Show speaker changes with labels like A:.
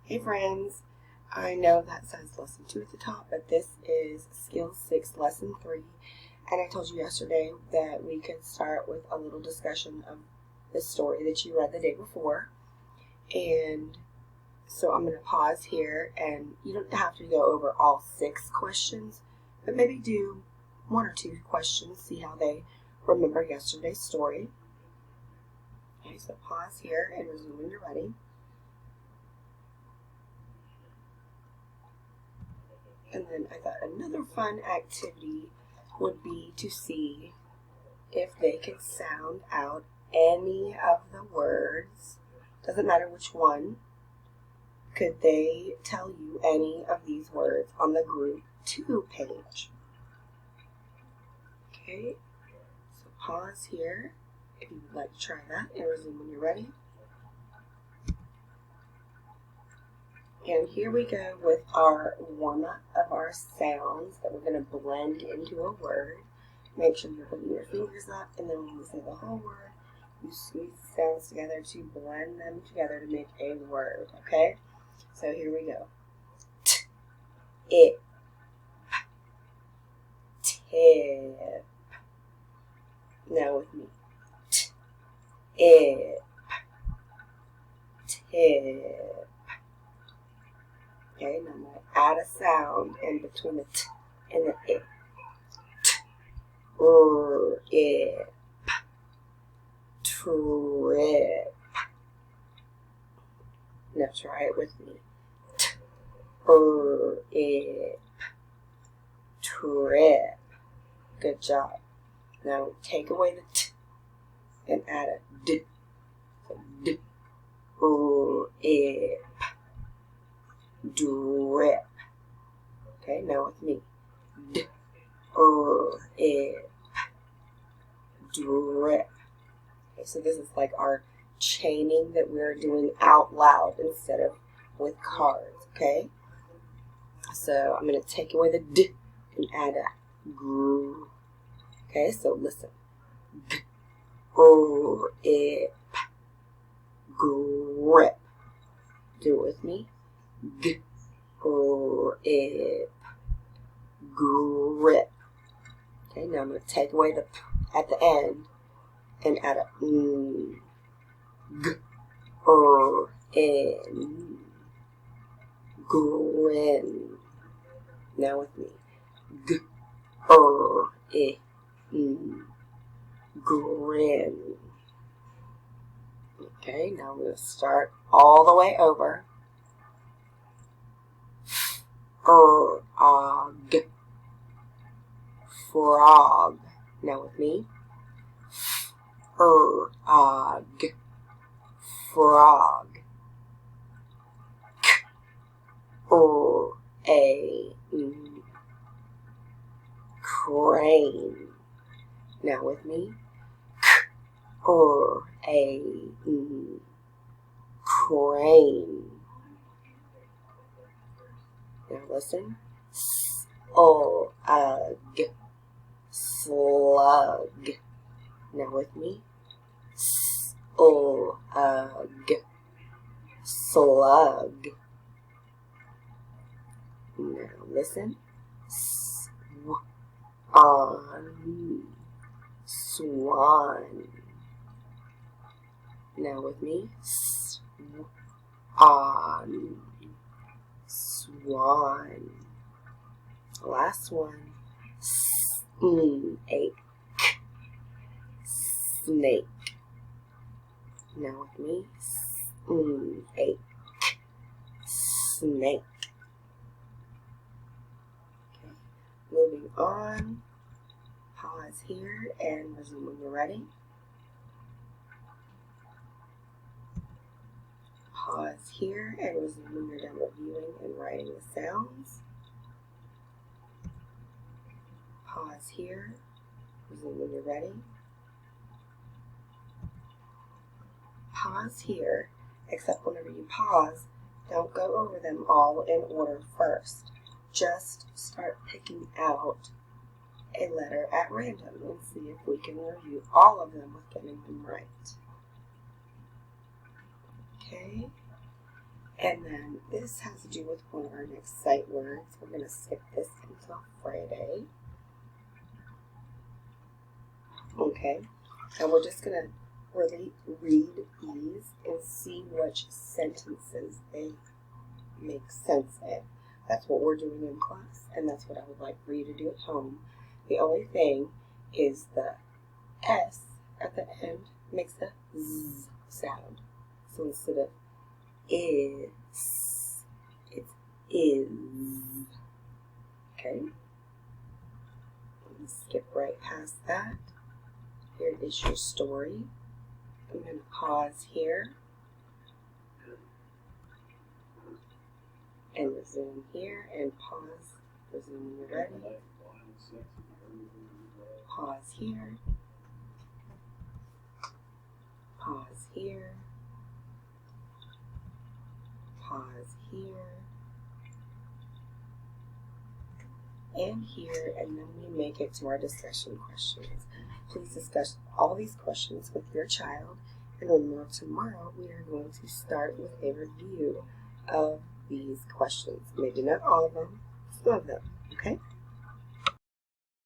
A: Hey friends, I know that says lesson 2 at the top, but this is skill 6, lesson 3. And I told you yesterday that we could start with a little discussion of the story that you read the day before. And so I'm going to pause here, and you don't have to go over all 6 questions, but maybe do 1 or 2 questions, see how they remember yesterday's story. Okay, so pause here and resume when you're ready. And then I thought another fun activity would be to see if they could sound out any of the words. Doesn't matter which one. Could they tell you any of these words on the group 2 page? Okay, so pause here if you would like to try that and resume when you're ready. And here we go with our warm-up of our sounds that we're going to blend into a word. Make sure you're putting your fingers up, and then when we say the whole word, you squeeze the sounds together to blend them together to make a word, okay? So here we go. T, it, tip. Now with me. T, it, tip. Okay, now I'm going to add a sound in between the t and the it. It, trip. Now try it with me. It, trip. Good job. Now take away the t and add a d. So d, it, drip. Okay, now with me. D, it, drip. Okay, so this is like our chaining that we're doing out loud instead of with cards, okay? So I'm going to take away the d and add a gr. Okay, so listen. G, it, grip. Do it with me. G, it, grip. Okay, now I'm going to take away the p at the end and add a n. G, in, grin. Now with me. G, in, grin. Okay, now I'm going to start all the way over. Frog. Now with me. Frog. Crane. Now with me. Crane. Now listen. Slug. Now with me. Slug. Now listen. Swan. Now with me. Swan. Last one. Snake. Snake. Now with me. Snake. Snake. Okay. Moving on. Pause here and resume when you're ready. Pause here and resume when you're done reviewing and writing the sounds. Pause here, resume when you're ready. Pause here, except whenever you pause, don't go over them all in order first. Just start picking out a letter at random and see if we can review all of them with getting them right. Okay? And then this has to do with one of our next sight words. We're going to skip this until Friday. Okay, and we're just going to really read these and see which sentences they make sense in. That's what we're doing in class, and that's what I would like for you to do at home. The only thing is the S at the end makes a Z sound. So instead of is, it's is. Okay? Let's skip right past that. Here is your story. I'm going to pause here and resume here and pause, resume when you're ready. Pause here. Pause here. Pause here. And here, and then we make it to our discussion questions. Please discuss all these questions with your child, and remember tomorrow we are going to start with a review of these questions. Maybe not all of them, some of them, okay?